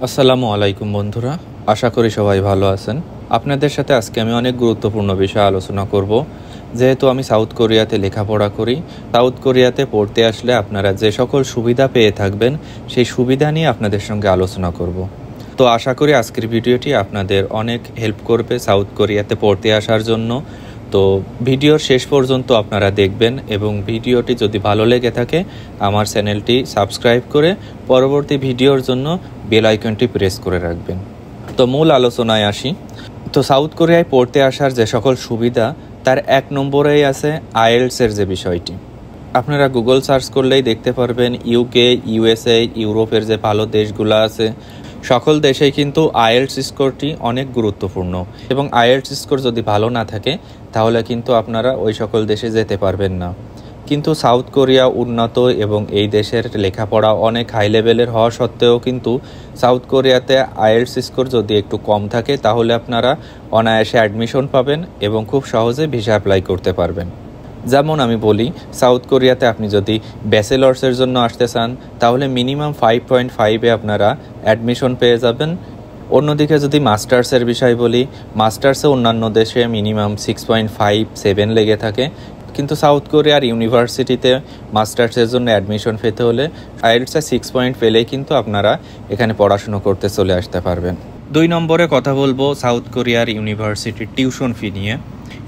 আসসালামু আলাইকুম বন্ধুরা, আশা করি সবাই ভালো আছেন। আপনাদের সাথে আজকে আমি অনেক গুরুত্বপূর্ণ বিষয় আলোচনা করব। যেহেতু আমি সাউথ কোরিয়াতে লেখাপড়া করি, সাউথ কোরিয়াতে পড়তে আসলে আপনারা যে সকল সুবিধা পেয়ে থাকবেন সেই সুবিধা নিয়ে আপনাদের সঙ্গে আলোচনা করব। তো আশা করি আজকের ভিডিওটি আপনাদের অনেক হেল্প করবে সাউথ কোরিয়াতে পড়তে আসার জন্য। তো ভিডিওর শেষ পর্যন্ত আপনারা দেখবেন এবং ভিডিওটি যদি ভালো লেগে থাকে আমার চ্যানেলটি সাবস্ক্রাইব করে পরবর্তী ভিডিওর জন্য বেল আইকনটি প্রেস করে রাখবেন। তো মূল আলোচনায় আসি। তো সাউথ কোরিয়ায় পড়তে আসার যে সকল সুবিধা তার এক নম্বরেই আছে আইএলটিএসের যে বিষয়টি। আপনারা গুগল সার্চ করলেই দেখতে পারবেন ইউকে, ইউএসএ, ইউরোপের যে ভালো দেশগুলো আছে সকল দেশেই কিন্তু আইএলটিএস স্কোরটি অনেক গুরুত্বপূর্ণ এবং আইএলটিএস স্কোর যদি ভালো না থাকে তাহলে কিন্তু আপনারা ওই সকল দেশে যেতে পারবেন না। কিন্তু সাউথ কোরিয়া উন্নত এবং এই দেশের লেখাপড়া অনেক হাই লেভেলের হওয়া সত্ত্বেও কিন্তু সাউথ কোরিয়াতে আইএলটিএস স্কোর যদি একটু কম থাকে তাহলে আপনারা অনায়াসে অ্যাডমিশন পাবেন এবং খুব সহজে ভিসা অ্যাপ্লাই করতে পারবেন। যেমন আমি বলি, সাউথ কোরিয়াতে আপনি যদি ব্যাচেলর্সের জন্য আসতে চান তাহলে মিনিমাম 5.5-এ আপনারা অ্যাডমিশন পেয়ে যাবেন। অন্যদিকে যদি মাস্টার্সের বিষয় বলি, মাস্টার্সে অন্যান্য দেশে মিনিমাম 6.5-7 লেগে থাকে, কিন্তু সাউথ কোরিয়ার ইউনিভার্সিটিতে মাস্টার্সের জন্য অ্যাডমিশন পেতে হলে আইএলটিএসে 6 পয়েন্ট পেলেই কিন্তু আপনারা এখানে পড়াশুনো করতে চলে আসতে পারবেন। 2 নম্বরে কথা বলবো সাউথ কোরিয়ার ইউনিভার্সিটির টিউশন ফি নিয়ে।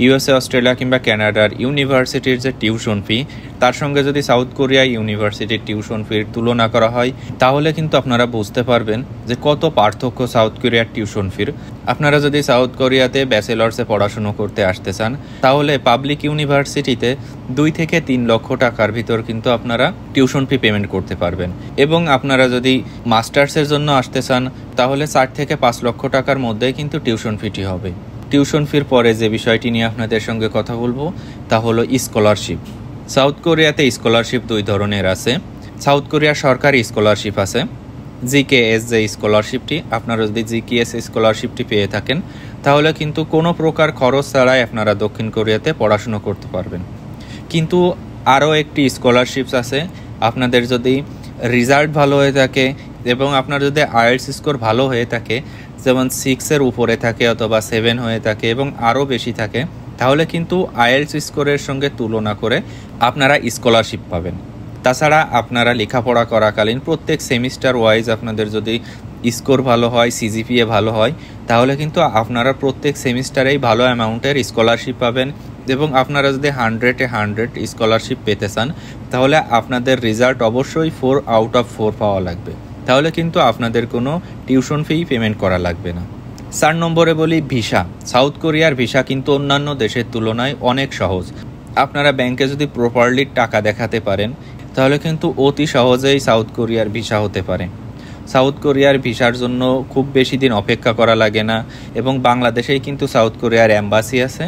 ইউএসএ, অস্ট্রেলিয়া কিংবা কানাডার ইউনিভার্সিটির যে টিউশন ফি তার সঙ্গে যদি সাউথ কোরিয়া ইউনিভার্সিটির টিউশন ফির তুলনা করা হয় তাহলে কিন্তু আপনারা বুঝতে পারবেন যে কত পার্থক্য সাউথ কোরিয়ার টিউশন ফির। আপনারা যদি সাউথ কোরিয়াতে ব্যাচেলর্সে পড়াশুনো করতে আসতে চান তাহলে পাবলিক ইউনিভার্সিটিতে 2 থেকে 3 লক্ষ টাকার ভিতর কিন্তু আপনারা টিউশন ফি পেমেন্ট করতে পারবেন এবং আপনারা যদি মাস্টার্সের জন্য আসতে চান তাহলে 4 থেকে 5 লক্ষ টাকার মধ্যেই কিন্তু টিউশন ফিটি হবে। টিউশন ফির পরে যে বিষয়টি নিয়ে আপনাদের সঙ্গে কথা বলবো তা হলো স্কলারশিপ। সাউথ কোরিয়াতে স্কলারশিপ 2 ধরনের আছে। সাউথ কোরিয়ার সরকারি স্কলারশিপ আছে জিকেএস, যে স্কলারশিপটি আপনারা যদি জিকেএস স্কলারশিপটি পেয়ে থাকেন তাহলে কিন্তু কোনো প্রকার খরচ ছাড়াই আপনারা দক্ষিণ কোরিয়াতে পড়াশুনো করতে পারবেন। কিন্তু আরও একটি স্কলারশিপ আছে, আপনাদের যদি রেজাল্ট ভালো হয়ে থাকে এবং আপনার যদি আইএলটিএস স্কোর ভালো হয়ে থাকে, যেমন 6-এর উপরে থাকে অথবা 7 হয়ে থাকে এবং আরও বেশি থাকে, তাহলে কিন্তু আইএলটিএস স্কোরের সঙ্গে তুলনা করে আপনারা স্কলারশিপ পাবেন। তাছাড়া আপনারা লেখাপড়া করাকালীন প্রত্যেক সেমিস্টার ওয়াইজ আপনাদের যদি স্কোর ভালো হয়, সিজিপিএ ভালো হয়, তাহলে কিন্তু আপনারা প্রত্যেক সেমিস্টারেই ভালো অ্যামাউন্টের স্কলারশিপ পাবেন এবং আপনারা যদি 100-এ 100 স্কলারশিপ পেতে চান তাহলে আপনাদের রেজাল্ট অবশ্যই 4/4 পাওয়া লাগবে, তাহলে কিন্তু আপনাদের কোনো টিউশন ফি পেমেন্ট করা লাগবে না। 4 নম্বরে বলি ভিসা। সাউথ কোরিয়ার ভিসা কিন্তু অন্যান্য দেশের তুলনায় অনেক সহজ। আপনারা ব্যাংকে যদি প্রপারলি টাকা দেখাতে পারেন তাহলে কিন্তু অতি সহজেই সাউথ কোরিয়ার ভিসা হতে পারে। সাউথ কোরিয়ার ভিসার জন্য খুব বেশি দিন অপেক্ষা করা লাগে না এবং বাংলাদেশেই কিন্তু সাউথ কোরিয়ার এম্বাসি আছে।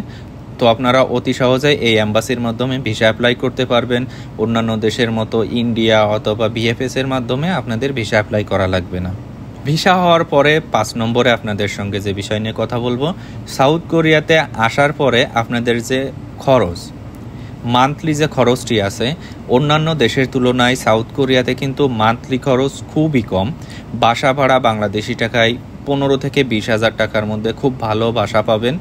তো আপনারা অতি সহজেই এই এম্বাসির মাধ্যমে ভিসা অ্যাপ্লাই করতে পারবেন। অন্যান্য দেশের মতো ইন্ডিয়া অথবা বিএফএসের মাধ্যমে আপনাদের ভিসা অ্যাপ্লাই করা লাগবে না। ভিসা হওয়ার পরে 5 নম্বরে আপনাদের সঙ্গে যে বিষয় নিয়ে কথা বলবো, সাউথ কোরিয়াতে আসার পরে আপনাদের যে খরচ, মান্থলি যে খরচটি আছে, অন্যান্য দেশের তুলনায় সাউথ কোরিয়াতে কিন্তু মান্থলি খরচ খুবই কম। বাসা ভাড়া বাংলাদেশি টাকায় 15 থেকে 20 হাজার টাকার মধ্যে খুব ভালো বাসা পাবেন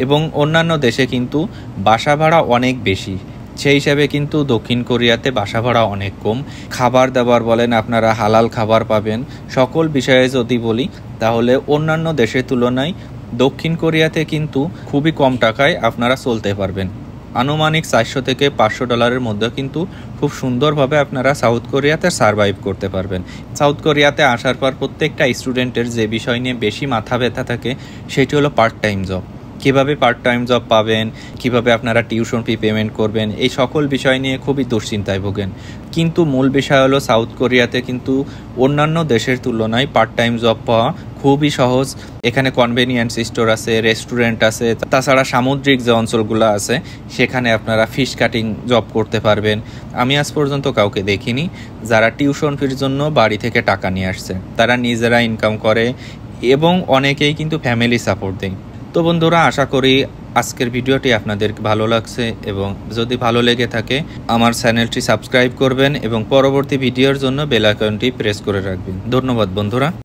এবং অন্যান্য দেশে কিন্তু বাসা ভাড়া অনেক বেশি, সেই হিসাবে কিন্তু দক্ষিণ কোরিয়াতে বাসা ভাড়া অনেক কম। খাবার দাবার বলেন, আপনারা হালাল খাবার পাবেন। সকল বিষয়ে যদি বলি তাহলে অন্যান্য দেশের তুলনায় দক্ষিণ কোরিয়াতে কিন্তু খুবই কম টাকায় আপনারা চলতে পারবেন। আনুমানিক $400 থেকে $500 মধ্যে কিন্তু খুব সুন্দরভাবে আপনারা সাউথ কোরিয়াতে সারভাইভ করতে পারবেন। সাউথ কোরিয়াতে আসার পর প্রত্যেকটা স্টুডেন্টের যে বিষয় নিয়ে বেশি মাথা ব্যথা থাকে সেটি হলো পার্ট টাইম জব। কীভাবে পার্ট টাইম জব পাবেন, কিভাবে আপনারা টিউশন ফি পেমেন্ট করবেন, এই সকল বিষয় নিয়ে খুবই দুশ্চিন্তায় ভোগেন। কিন্তু মূল বিষয় হলো সাউথ কোরিয়াতে কিন্তু অন্যান্য দেশের তুলনায় পার্ট টাইম জব পাওয়া খুবই সহজ। এখানে কনভেনিয়েন্স স্টোর আছে, রেস্টুরেন্ট আছে, তাছাড়া সামুদ্রিক যে অঞ্চলগুলো আছে সেখানে আপনারা ফিশ কাটিং জব করতে পারবেন। আমি আজ পর্যন্ত কাউকে দেখিনি যারা টিউশন ফির জন্য বাড়ি থেকে টাকা নিয়ে আসছে, তারা নিজেরা ইনকাম করে এবং অনেকেই কিন্তু ফ্যামিলি সাপোর্ট দেয়। তো বন্ধুরা, আশা করি আজকের ভিডিওটি আপনাদের ভালো লাগছে এবং যদি ভালো লেগে থাকে আমার চ্যানেলটি সাবস্ক্রাইব করবেন এবং পরবর্তী ভিডিওর জন্য বেল আইকনটি প্রেস করে রাখবেন। ধন্যবাদ বন্ধুরা।